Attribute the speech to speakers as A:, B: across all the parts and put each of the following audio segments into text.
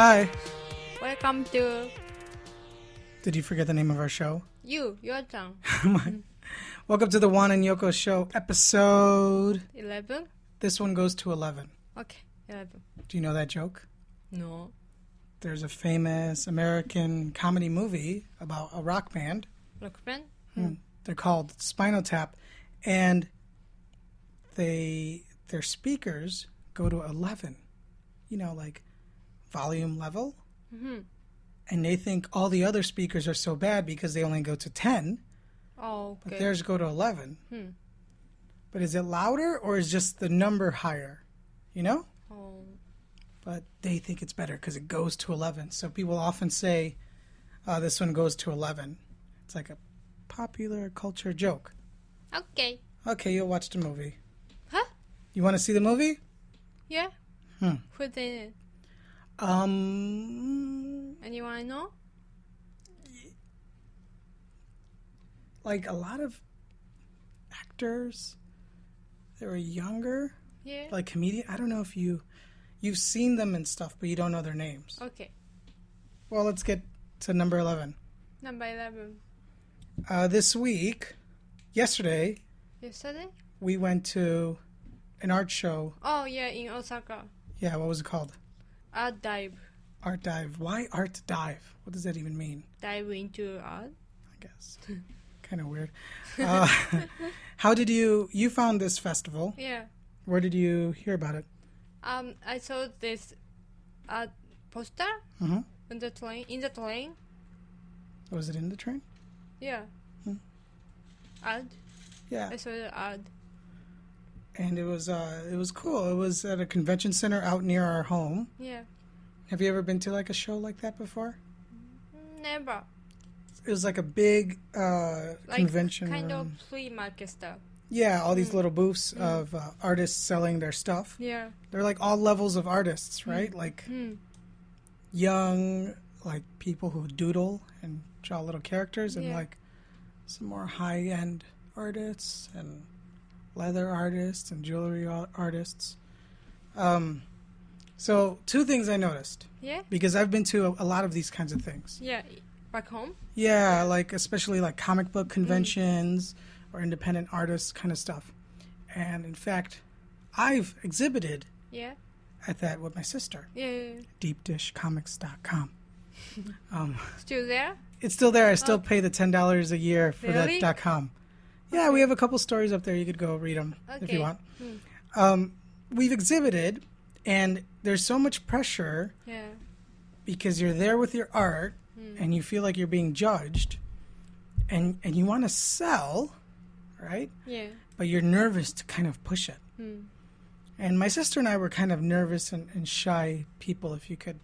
A: Hi.
B: Welcome to
A: Did you forget the name of our show?
B: your turn.
A: Welcome to the Juan and Yoko show, episode...
B: 11?
A: This one goes to 11.
B: Okay, 11.
A: Do you know that joke?
B: No.
A: There's a famous American comedy movie about a rock band.
B: Rock band?
A: They're called Spinal Tap, and their speakers go to 11. You know, like volume level.
B: Mm-hmm.
A: And they think all the other speakers are so bad because they only go to 10.
B: Oh, okay.
A: But theirs go to 11. But is it louder or is just the number higher? You know?
B: Oh.
A: But they think it's better because it goes to 11. So people often say, this one goes to 11. It's like a popular culture joke.
B: Okay.
A: Okay, you'll watch the movie.
B: Huh?
A: You want to see the movie?
B: Yeah. Who's in it? Anyone I know?
A: Like a lot of actors that were younger.
B: Yeah.
A: Like comedian. I don't know if you've seen them and stuff, but you don't know their names.
B: Okay.
A: Well, let's get to number 11.
B: Number 11.
A: This week, yesterday, we went to an art show.
B: Oh, yeah, in Osaka.
A: Yeah, what was it called?
B: Art dive.
A: Art dive. Why art dive? What does that even mean?
B: Dive into art?
A: I guess. Kind of weird. How did you found this festival?
B: Yeah.
A: Where did you hear about it?
B: I saw this art poster in the train.
A: Was it in the train?
B: Yeah. Ad.
A: Yeah.
B: I saw the ad.
A: And it was cool. It was at a convention center out near our home.
B: Yeah.
A: Have you ever been to like a show like that before?
B: Never.
A: It was like a big convention
B: kind
A: room.
B: of flea market stuff.
A: Yeah, all these little booths of artists selling their stuff.
B: Yeah.
A: They're like all levels of artists, right? Like young, like people who doodle and draw little characters, and like some more high-end artists and leather artists and jewelry artists. So two things I noticed.
B: Yeah?
A: Because I've been to a lot of these kinds of things.
B: Yeah. Back home?
A: Yeah, like especially like comic book conventions or independent artists kind of stuff. And in fact, I've exhibited at that with my sister.
B: Yeah.
A: deepdishcomics.com.
B: Still there?
A: It's still there. I still pay the $10 a year for
B: Really?
A: that .com. Yeah, we have a couple stories up there. You could go read them if you want. We've exhibited, and there's so much pressure because you're there with your art and you feel like you're being judged and you want to sell, right?
B: Yeah.
A: But you're nervous to kind of push it. And my sister and I were kind of nervous and shy people, if you could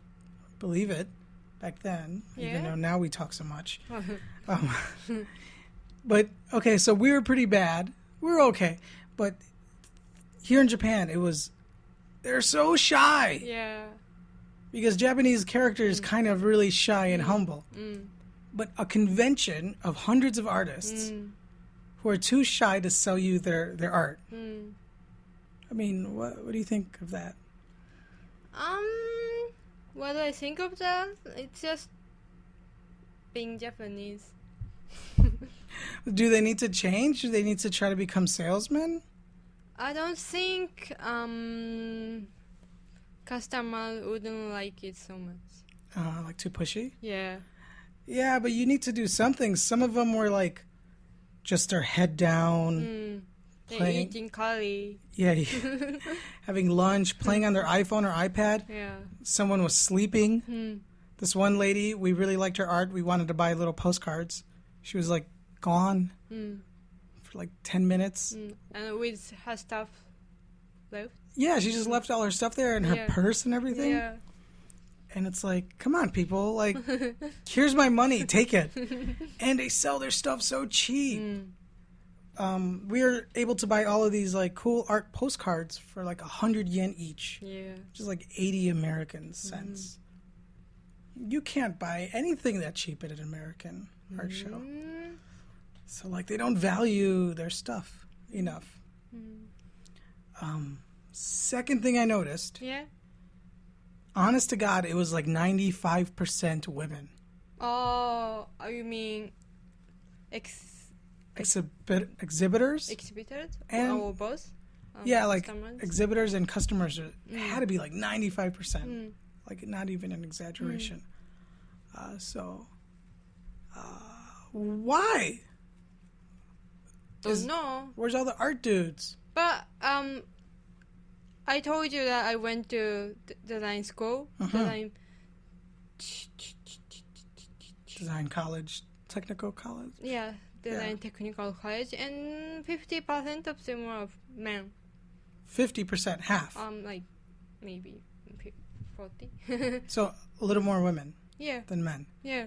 A: believe it, back then, even though now we talk so much. But, okay, so we were pretty bad. We were okay. But here in Japan, they're so shy.
B: Yeah.
A: Because Japanese characters kind of really shy and humble. But a convention of hundreds of artists who are too shy to sell you their art. I mean, what do you think of that?
B: What do I think of that? It's just being Japanese.
A: Do they need to change? Do they need to try to become salesmen?
B: I don't think customers wouldn't like it so much.
A: Like too pushy?
B: Yeah.
A: Yeah, but you need to do something. Some of them were like just their head down.
B: They're eating curry.
A: Yeah. Having lunch, playing on their iPhone or iPad.
B: Yeah.
A: Someone was sleeping. This one lady, we really liked her art. We wanted to buy little postcards. She was like gone for like 10 minutes.
B: And with her stuff left?
A: Yeah, she just left all her stuff there and her purse and everything.
B: Yeah.
A: And it's like, come on, people. Like, here's my money. Take it. And they sell their stuff so cheap. We were able to buy all of these like cool art postcards for like 100 yen each.
B: Yeah.
A: Which is like 80 American cents. You can't buy anything that cheap at an American art show. So like they don't value their stuff enough. Second thing I noticed honest to God, it was like 95% women.
B: Oh, you mean
A: Exhibitors?
B: exhibitors?
A: And
B: or both?
A: yeah, like
B: customers?
A: exhibitors and customers had to be like 95%.
B: Mm.
A: Like not even an exaggeration. Why?
B: Don't know.
A: Where's all the art dudes?
B: But I told you that I went to design school.
A: Design college, technical college.
B: Yeah, design technical college, and 50% of them were men.
A: 50%, half.
B: Like maybe 40.
A: So a little more women.
B: Yeah.
A: Than men.
B: Yeah.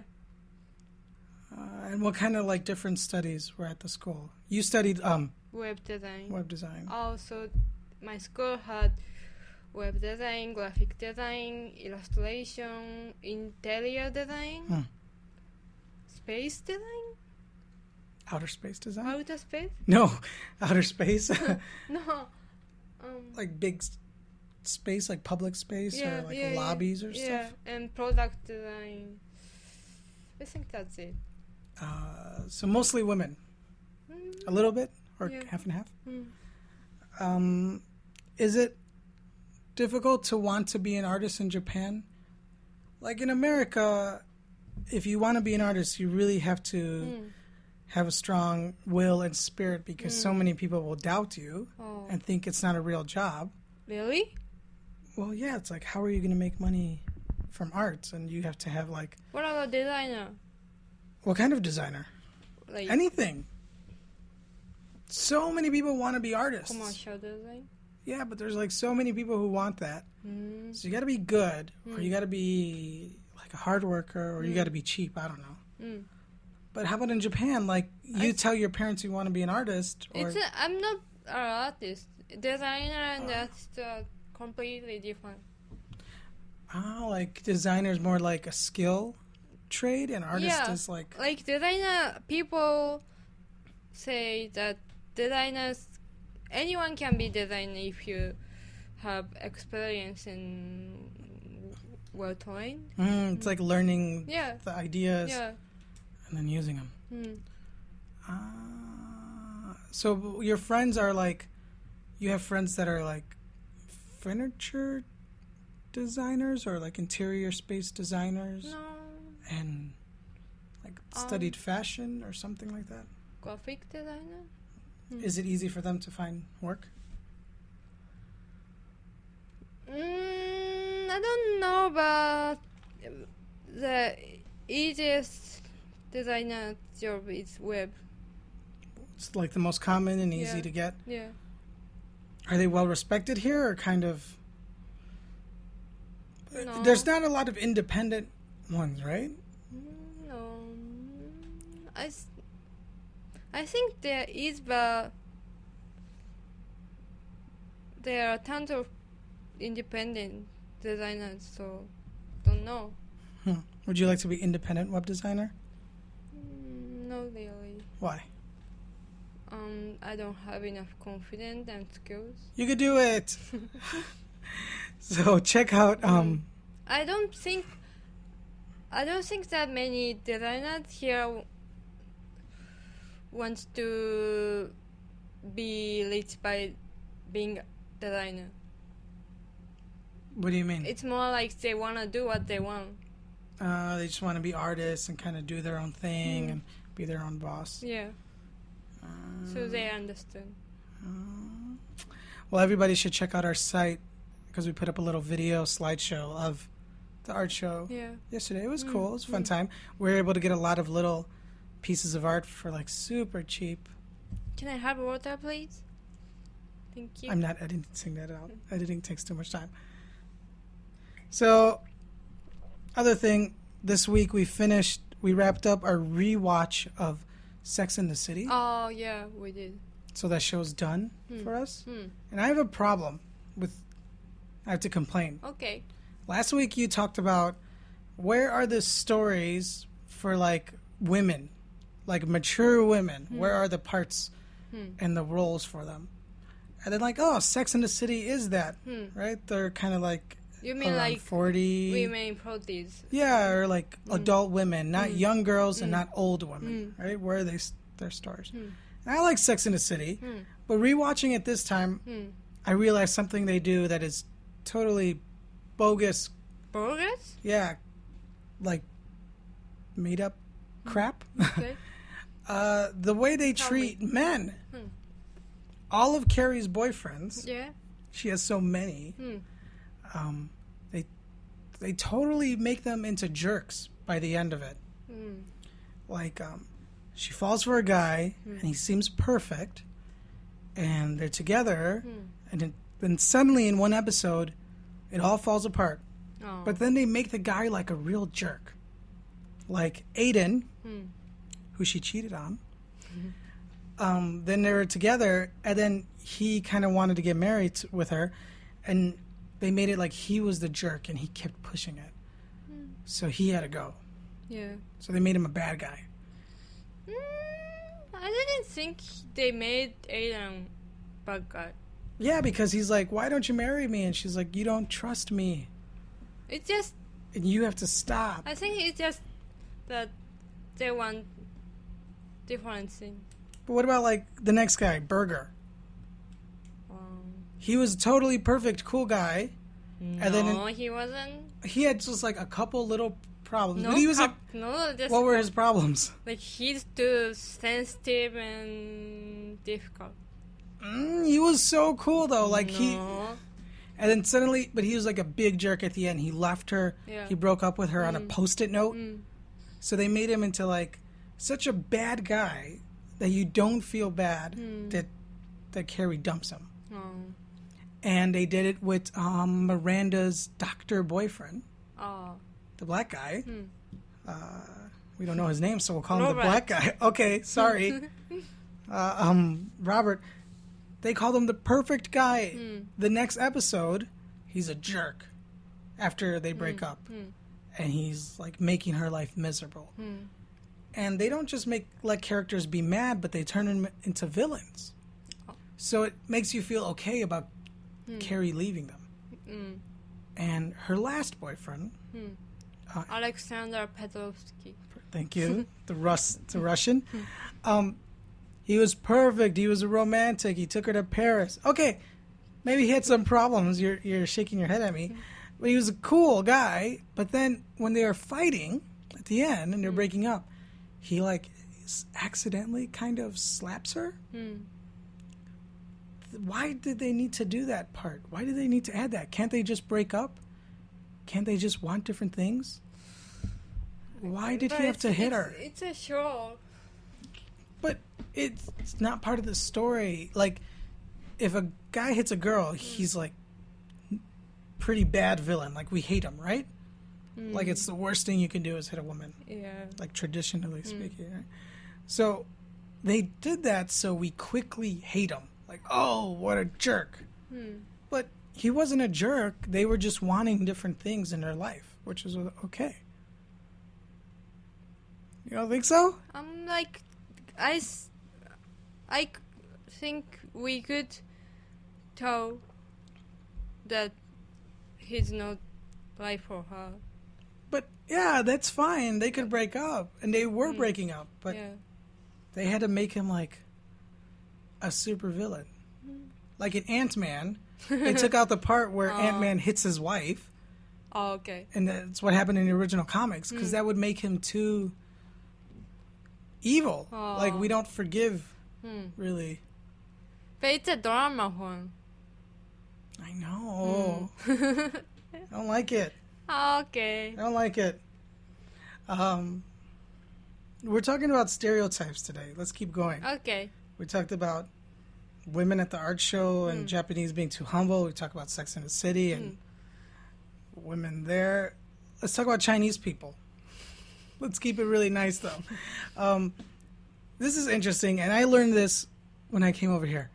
A: And what kind of like different studies were at the school? You studied
B: Web design.
A: Web design.
B: Also, my school had web design, graphic design, illustration, interior design, space design.
A: Outer space design?
B: Outer space?
A: No, outer space.
B: No.
A: Like big space, like public space, or like lobbies or stuff.
B: Yeah, and product design. I think that's it.
A: So mostly women. A little bit, or half and half. Is it difficult to want to be an artist in Japan? Like in America, if you want to be an artist, you really have to have a strong will and spirit, because so many people will doubt you and think it's not a real job.
B: Really?
A: Well, yeah, it's like, how are you going to make money from arts? And you have to have like...
B: What about designer?
A: What kind of designer?
B: Like
A: anything. So many people want to be artists.
B: Commercial design?
A: Yeah, but there's like so many people who want that. So you got to be good, or you got to be like a hard worker, or you got to be cheap. I don't know. But how about in Japan? Like you tell your parents you want to be an artist. Or...
B: I'm not an artist. Designer and artist are completely different.
A: Oh, like designer is more like a skill trade, and artist is like...
B: Like designer, people say that designers, anyone can be designer if you have experience in well-trained.
A: It's like learning the ideas and then using them. So your friends are like, you have friends that are like furniture designers or like interior space designers?
B: No.
A: And like studied fashion or something like that?
B: Graphic designer?
A: Is it easy for them to find work?
B: I don't know, but the easiest designer job is web.
A: It's like the most common and easy to get?
B: Yeah.
A: Are they well respected here, or kind of...
B: No.
A: There's not a lot of independent ones, right?
B: No. I think there is, but there are tons of independent designers, so don't know.
A: Would you like to be independent web designer?
B: Not really.
A: Why?
B: I don't have enough confidence and skills.
A: You could do it. So check out
B: I don't think that many designers here want to be rich by being a designer.
A: What do you mean?
B: It's more like they want to do what they want.
A: They just want to be artists and kind of do their own thing and be their own boss.
B: Yeah. So they understand.
A: Well, everybody should check out our site, because we put up a little video slideshow of the art show yesterday. It was cool. It was a fun time. We were able to get a lot of little pieces of art for like super cheap.
B: Can I have water, please? Thank you.
A: I'm not editing that out. Editing takes too much time. So, other thing, this week we wrapped up our rewatch of Sex and the City.
B: Oh, yeah, we did.
A: So that show's done for us. And I have a problem with... I have to complain.
B: Okay.
A: Last week you talked about where are the stories for like women, like mature women? Where are the parts and the roles for them? And then like, oh, Sex and the City is that, right? They're kind of like
B: You mean
A: around
B: like
A: 40.
B: women proteins?
A: Yeah, or like adult women, not young girls and not old women, right? Where are their stars? And I like Sex in the City, but rewatching it this time, I realized something they do that is totally bogus.
B: Bogus?
A: Yeah, like made up crap.
B: Okay.
A: The way they treat men. All of Carrie's boyfriends.
B: Yeah.
A: She has so many. They totally make them into jerks by the end of it. Like, she falls for a guy, and he seems perfect, and they're together, and then suddenly in one episode, it all falls apart.
B: Oh.
A: But then they make the guy like a real jerk. Like Aiden, who she cheated on. Then they were together, and then he kind of wanted to get married with her, and they made it like he was the jerk, and he kept pushing it. So he had to go.
B: Yeah.
A: So they made him a bad guy.
B: I didn't think they made Aiden bad guy.
A: Yeah, because he's like, why don't you marry me? And she's like, you don't trust me.
B: It's just...
A: And you have to stop.
B: I think it's just that they want different things.
A: But what about, like, the next guy, Burger? He was a totally perfect, cool guy. And then
B: he wasn't.
A: He had just, like, a couple little problems.
B: No,
A: but he was like,
B: just
A: what were his problems?
B: like he's too sensitive and difficult.
A: He was so cool, though. Like,
B: No.
A: And then suddenly, but he was like a big jerk at the end. He left her.
B: Yeah.
A: He broke up with her on a Post-it note. So they made him into, like, such a bad guy that you don't feel bad that Carrie dumps him.
B: Oh.
A: And they did it with Miranda's doctor boyfriend,
B: Oh.
A: the black guy. We don't know his name, so we'll call him
B: Robert.
A: the black guy. Okay, sorry. Robert. They called him the perfect guy. The next episode, he's a jerk after they break up. And he's, like, making her life miserable. And they don't just let characters be mad, but they turn them into villains. So it makes you feel okay about Carrie leaving them. And her last boyfriend...
B: Alexander Petrovsky.
A: Thank you. the Russian. He was perfect. He was a romantic. He took her to Paris. Okay, maybe he had some problems. You're shaking your head at me. But he was a cool guy. But then when they were fighting at the end and they're breaking up, he, like, accidentally kind of slaps her. Why did they need to do that part? Why did they need to add that? Can't they just break up? Can't they just want different things? Why did he have to hit her?
B: It's a show.
A: But it's not part of the story. Like, if a guy hits a girl, he's, like, pretty bad villain. Like, we hate him, right? Like, it's the worst thing you can do is hit a woman.
B: Yeah.
A: Like, traditionally speaking, right? So they did that so we quickly hate him. Like, oh, what a jerk. But he wasn't a jerk. They were just wanting different things in their life, which is okay. You don't think so?
B: Like, I think we could tell that he's not right for her.
A: But, yeah, that's fine. They could break up. And they were breaking up. But they had to make him, like, a super villain. Like in Ant-Man, they took out the part where Ant-Man hits his wife.
B: Oh, okay.
A: And that's what happened in the original comics. Because that would make him too evil. Like, we don't forgive, really.
B: But it's a drama one.
A: I know. I don't like it.
B: Okay.
A: I don't like it. We're talking about stereotypes today. Let's keep going.
B: Okay.
A: We talked about women at the art show and Japanese being too humble. We talked about Sex in the City and women there. Let's talk about Chinese people. Let's keep it really nice, though. This is interesting, and I learned this when I came over here.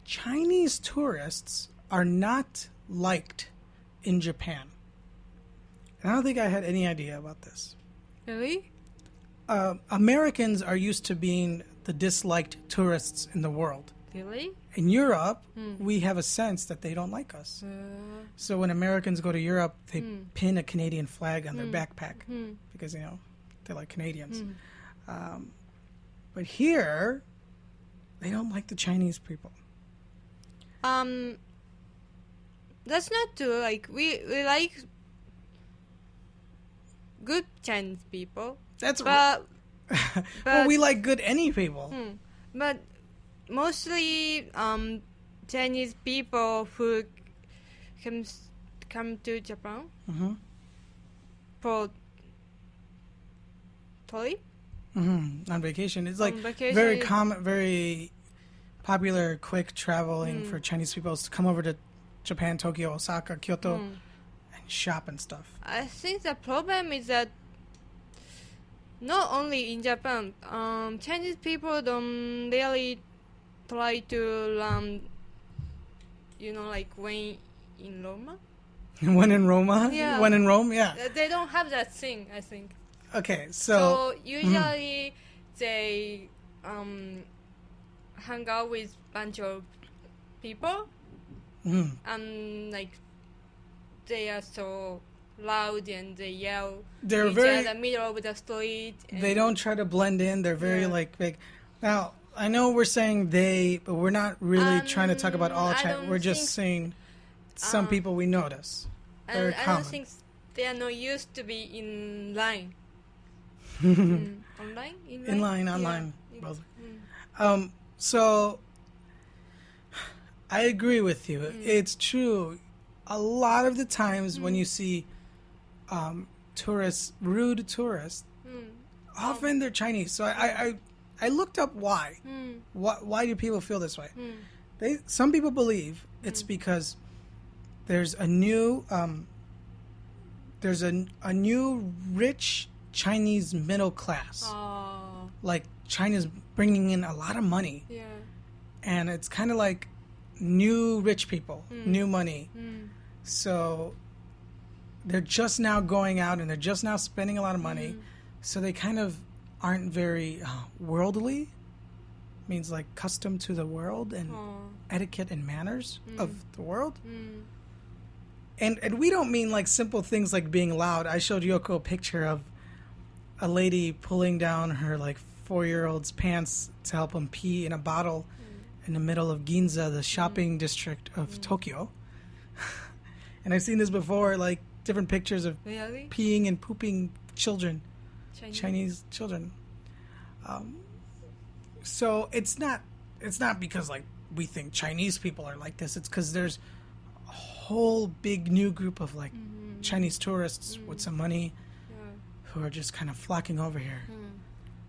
A: Chinese tourists are not liked in Japan. And I don't think I had any idea about this.
B: Really?
A: Americans are used to being the disliked tourists in the world.
B: Really?
A: In Europe, we have a sense that they don't like us. So when Americans go to Europe, they pin a Canadian flag on their backpack because, you know, they like Canadians. But here, they don't like the Chinese people.
B: That's not true. Like, we like good Chinese people. But
A: well, we like good any people.
B: But mostly Chinese people who come to Japan for tourist.
A: On vacation. It's like
B: vacation.
A: very common, very popular, quick traveling for Chinese people to come over to Japan, Tokyo, Osaka, Kyoto, and shop and stuff.
B: I think the problem is that not only in Japan, Chinese people don't really try to you know, like when in Roma.
A: When in Roma?
B: Yeah.
A: When in Rome? Yeah.
B: They don't have that thing, I think.
A: Okay, so
B: usually they hang out with bunch of people, and like they are so loud and they yell.
A: They're very
B: in the middle of the street.
A: They don't try to blend in. They're very like big. Now I know we're saying they, but we're not really trying to talk about all China. We're just saying some people we notice. Very
B: I
A: common.
B: don't think they are not used to be in line. Online?
A: In line, online.
B: Yeah.
A: Both. So I agree with you. It's true. A lot of the times when you see tourists, rude tourists, often they're Chinese. So I looked up why. Why do people feel this way? Some people believe it's because there's a new rich Chinese middle class. Like China's bringing in a lot of money.
B: Yeah.
A: And it's kind of like new rich people, new money. So they're just now going out and they're just now spending a lot of money. So they kind of aren't very worldly. Means like accustomed to the world and etiquette and manners of the world. And we don't mean like simple things like being loud. I showed Yoko a picture of a lady pulling down her like 4-year-old's pants to help him pee in a bottle in the middle of Ginza, the shopping district of Tokyo. And I've seen this before, like different pictures of peeing and pooping children, Chinese children. So it's not because like we think Chinese people are like this. It's because there's a whole big new group of like Chinese tourists with some money who are just kind of flocking over here.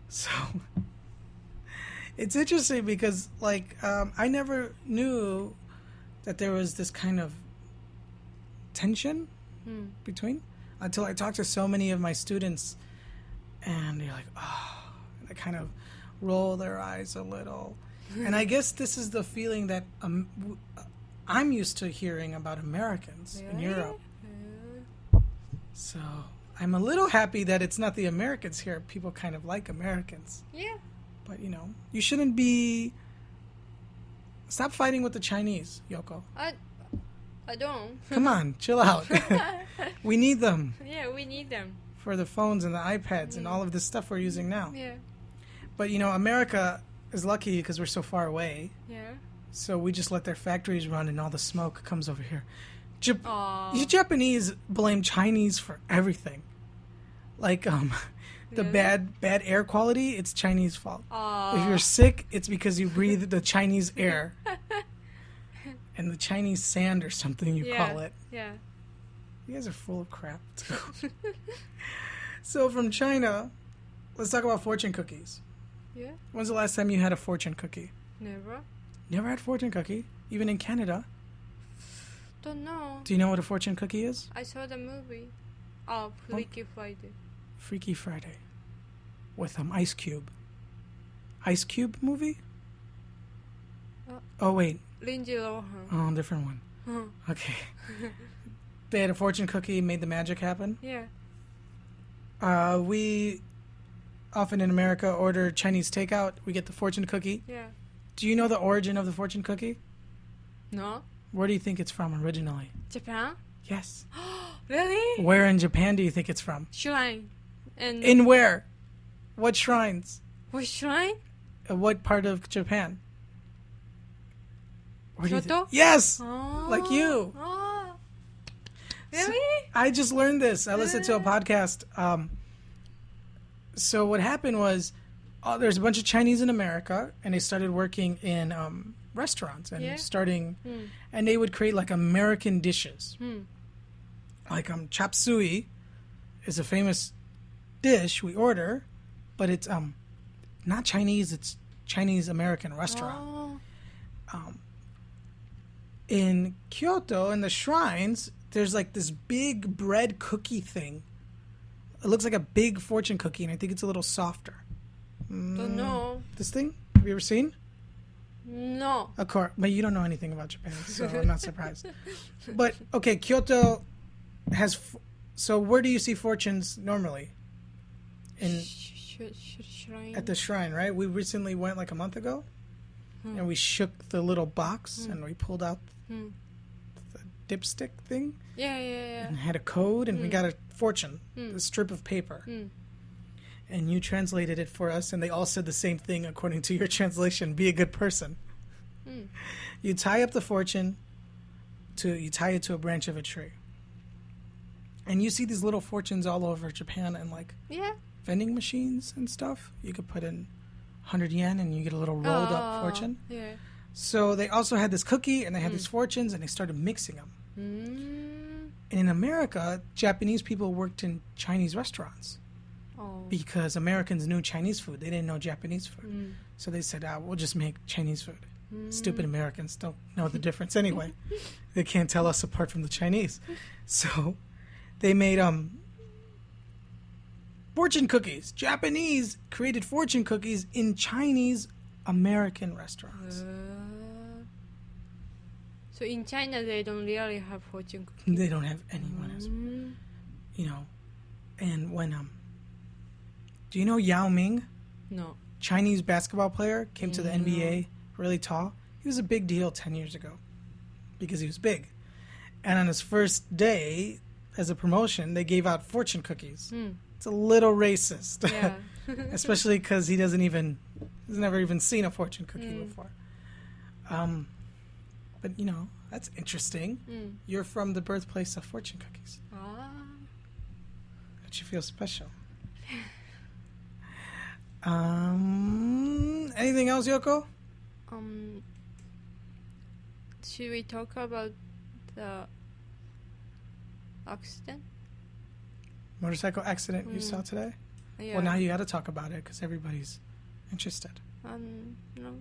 A: So it's interesting because like I never knew that there was this kind of tension between until I talked to so many of my students, and they're like, oh, and they kind of roll their eyes a little. And I guess this is the feeling that I'm used to hearing about Americans in Europe. So I'm a little happy that it's not the Americans here. People kind of like Americans.
B: Yeah.
A: But, you know, you shouldn't be... Stop fighting with the Chinese, Yoko.
B: I don't.
A: Come on, chill out. We need them.
B: Yeah, we need them.
A: For the phones and the iPads and all of this stuff we're using now.
B: Yeah.
A: But, you know, America is lucky because we're so far away.
B: Yeah.
A: So we just let their factories run and all the smoke comes over here. You Japanese blame Chinese for everything. Like, the bad air quality, it's Chinese fault. If you're sick, it's because you breathe the Chinese air. And the Chinese sand or something you call it.
B: Yeah.
A: You guys are full of crap, too. So from China, let's talk about fortune cookies.
B: Yeah.
A: When's the last time you had a fortune cookie?
B: Never.
A: Never had fortune cookie? Even in Canada?
B: Don't know.
A: Do you know what a fortune cookie is?
B: I saw the movie. Oh, Freaky Friday.
A: Freaky Friday. With Ice Cube. Ice Cube movie? Oh, wait.
B: Lindsay Lohan.
A: Oh, different one. Okay. They had a fortune cookie, made the magic happen?
B: Yeah.
A: We often in America order Chinese takeout. We get the fortune cookie.
B: Yeah.
A: Do you know the origin of the fortune cookie?
B: No.
A: Where do you think it's from originally?
B: Japan?
A: Yes.
B: Really?
A: Where in Japan do you think it's from?
B: Shrine. And
A: In where? What shrines?
B: what shrine?
A: What part of Japan? Where do you
B: Kyoto?
A: Yes!
B: Oh.
A: Like you.
B: Oh. Really?
A: I just learned this. I listened to a podcast. So what happened was there's a bunch of Chinese in America, and they started working in restaurants and and they would create like American dishes. Like chop suey is a famous dish we order, but it's not Chinese, it's Chinese American restaurant.
B: Oh.
A: In Kyoto, in the shrines, there's like this big bread cookie thing. It looks like a big fortune cookie, and I think it's a little softer.
B: Don't know.
A: This thing? Have you ever seen?
B: No.
A: Of course, but you don't know anything about Japan, so I'm not surprised. But okay, Kyoto has. So where do you see fortunes normally?
B: Shrine.
A: At the shrine, right? We recently went like a month ago, and we shook the little box and we pulled out the dipstick thing.
B: Yeah.
A: And had a code, and we got a fortune, a strip of paper. And you translated it for us, and they all said the same thing according to your translation: be a good person. You tie up the fortune you tie it to a branch of a tree. And you see these little fortunes all over Japan, and like vending machines and stuff. You could put in 100 yen and you get a little rolled up fortune.
B: Yeah.
A: So they also had this cookie, and they had these fortunes, and they started mixing them. And in America, Japanese people worked in Chinese restaurants because Americans knew Chinese food. They didn't know Japanese food. So they said, we'll just make Chinese food. Stupid Americans don't know the difference anyway. They can't tell us apart from the Chinese. So they made fortune cookies. Japanese created fortune cookies in Chinese American restaurants.
B: So in China, they don't really have fortune cookies.
A: They don't have anyone as, and when do you know Yao Ming?
B: No.
A: Chinese basketball player, came to the NBA, really tall. He was a big deal 10 years ago because he was big. And on his first day as a promotion, they gave out fortune cookies. It's a little racist, especially because he's never even seen a fortune cookie before. But that's interesting. You're from the birthplace of fortune cookies. That you feel special. Anything else, Yoko?
B: Should we talk about the accident?
A: Motorcycle accident you saw today?
B: Yeah.
A: Well, now you got to talk about it because everybody's interested.
B: No.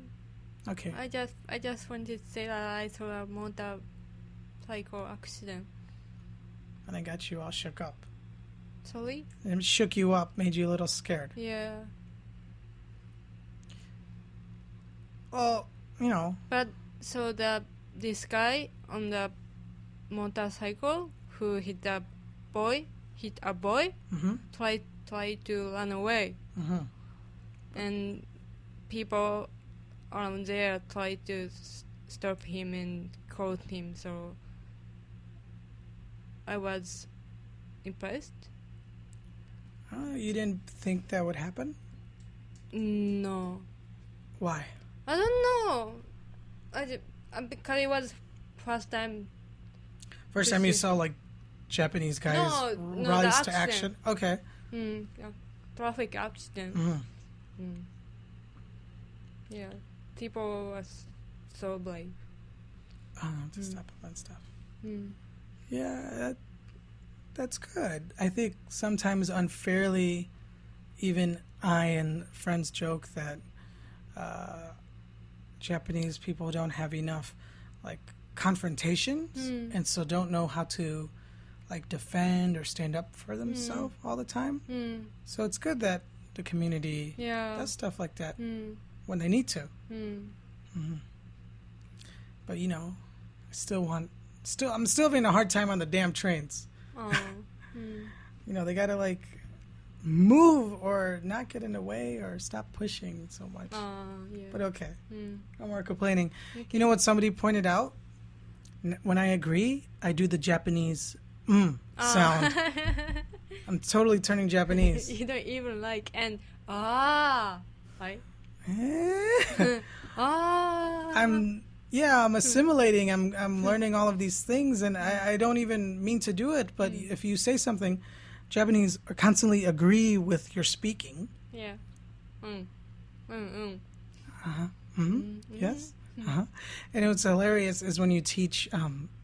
A: Okay.
B: I just wanted to say that I saw a motorcycle accident.
A: And I got you all shook up.
B: Sorry?
A: It shook you up, made you a little scared.
B: Yeah.
A: Well,
B: But so this guy on the motorcycle who hit a boy, tried to run away, and people around there tried to stop him and caught him. So I was impressed.
A: You didn't think that would happen?
B: No.
A: Why?
B: I don't know. Because it was first time.
A: First time you saw like Japanese guys rise to action? Okay.
B: Traffic accident. Yeah. People was so brave.
A: This type of fun stuff. Yeah, that's good. I think sometimes unfairly, even I and friends joke that Japanese people don't have enough like confrontations, and so don't know how to like defend or stand up for themselves all the time. So it's good that the community does stuff like that when they need to. But I'm still having a hard time on the damn trains. They gotta like move or not get in the way or stop pushing so much.
B: Yeah.
A: But okay. No more complaining. Okay. You know what somebody pointed out? When I agree, I do the Japanese sound. I'm totally turning Japanese.
B: You don't even like and right?
A: I'm assimilating. I'm learning all of these things, and I don't even mean to do it. But if you say something, Japanese constantly agree with your speaking.
B: Yeah.
A: Yes. And what's hilarious is when you teach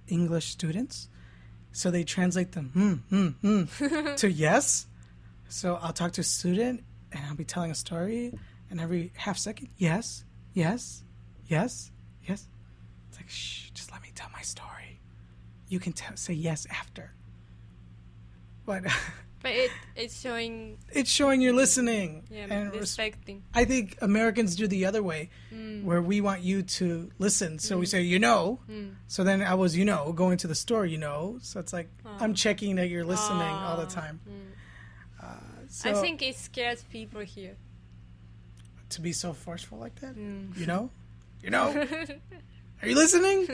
A: English students, so they translate them to yes. So I'll talk to a student, and I'll be telling a story, and every half second, yes, yes, yes, yes. It's like, shh, just let me tell my story. You can say yes after. But
B: it's showing...
A: It's showing you're listening.
B: Yeah,
A: and
B: respecting.
A: I think Americans do the other way, where we want you to listen. So we say, So then I was, going to the store, So it's like, I'm checking that you're listening all the time. So,
B: I think it scares people here.
A: To be so forceful like that? Are you listening?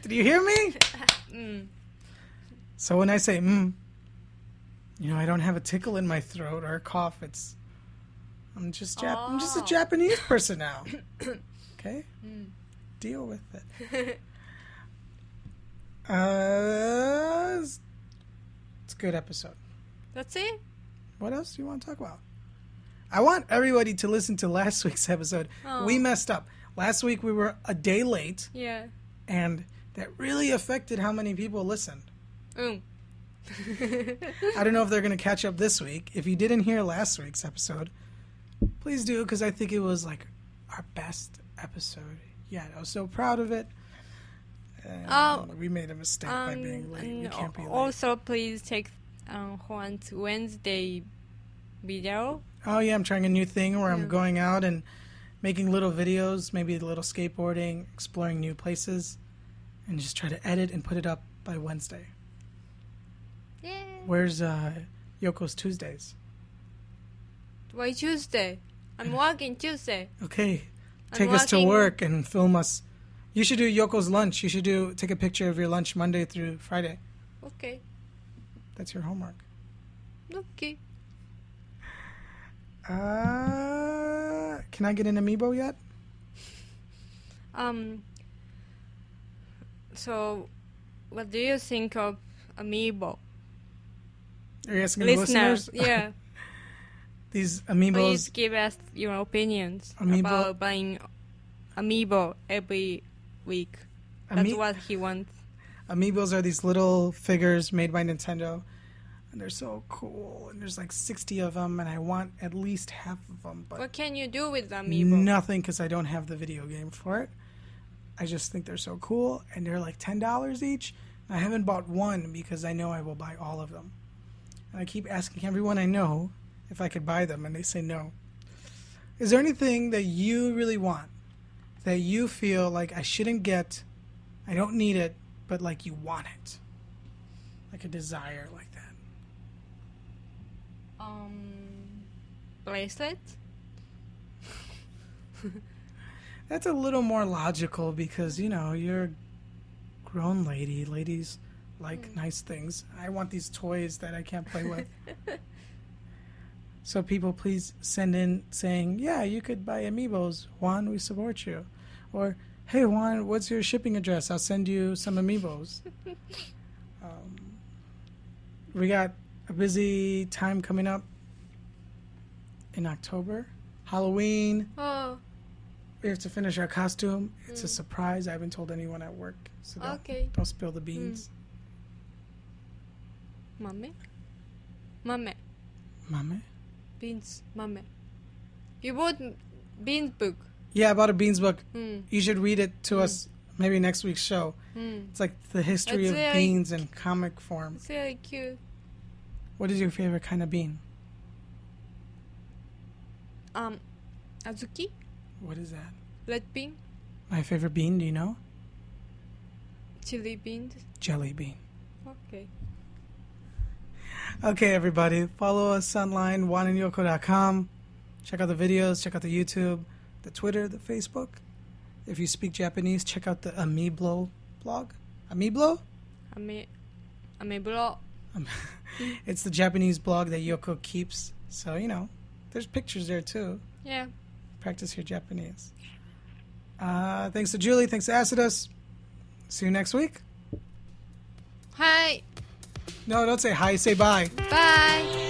A: Did you hear me? So when I say, I don't have a tickle in my throat or a cough. I'm just a Japanese person now. Okay? Deal with it. It's a good episode.
B: That's it?
A: What else do you want to talk about? I want everybody to listen to last week's episode. We messed up. Last week we were a day late.
B: Yeah.
A: And that really affected how many people listened. I don't know if they're going to catch up this week. If you didn't hear last week's episode, please do, because I think it was like our best episode yet. I was so proud of it. We made a mistake by being late. We can't be late.
B: Also, please check Juan's Wednesday video.
A: Oh, yeah, I'm trying a new thing where I'm going out and making little videos, maybe a little skateboarding, exploring new places, and just try to edit and put it up by Wednesday.
B: Yeah.
A: Where's Yoko's Tuesdays?
B: Why Tuesday? I'm working Tuesday.
A: Okay. Take us to work and film us. You should do Yoko's lunch. You should take a picture of your lunch Monday through Friday.
B: Okay.
A: That's your homework.
B: Okay.
A: Can I get an amiibo yet?
B: So, what do you think of amiibo?
A: Are you asking the listeners?
B: Yeah.
A: These amiibos.
B: Please give us your opinions about buying amiibo every week. That's what he wants.
A: Amiibos are these little figures made by Nintendo. And they're so cool. And there's like 60 of them. And I want at least half of them. But
B: what can you do with the amiibo?
A: Nothing, because I don't have the video game for it. I just think they're so cool. And they're like $10 each. I haven't bought one because I know I will buy all of them. And I keep asking everyone I know if I could buy them, and they say no. Is there anything that you really want, that you feel like I shouldn't get, I don't need it, but like you want it? Like a desire like that?
B: Bracelet?
A: That's a little more logical because, you're a grown lady. Ladies like nice things. I want these toys that I can't play with. So people, please send in saying, yeah, you could buy amiibos. Juan, we support you. Or, hey, Juan, what's your shipping address? I'll send you some amiibos. We got a busy time coming up in October. Halloween.
B: Oh.
A: We have to finish our costume. It's a surprise. I haven't told anyone at work. So don't spill the beans.
B: Mame? Beans, mame. You bought Beans book.
A: Yeah, I bought a Beans book. You should read it to us maybe next week's show. It's like the history of beans in comic form.
B: It's very cute.
A: What is your favorite kind of bean?
B: Azuki?
A: What is that?
B: Red bean?
A: My favorite bean, do you know?
B: Chili beans?
A: Jelly bean.
B: Okay.
A: Okay, everybody. Follow us online, juanandyoko.com. Check out the videos. Check out the YouTube, the Twitter, the Facebook. If you speak Japanese, check out the Amiblo blog. Amiblo?
B: Amiblo.
A: It's the Japanese blog that Yoko keeps. So, you know, there's pictures there, too.
B: Yeah.
A: Practice your Japanese. Thanks to Julie. Thanks to ASIDUS. See you next week.
B: Hi.
A: No, don't say hi. Say bye.
B: Bye.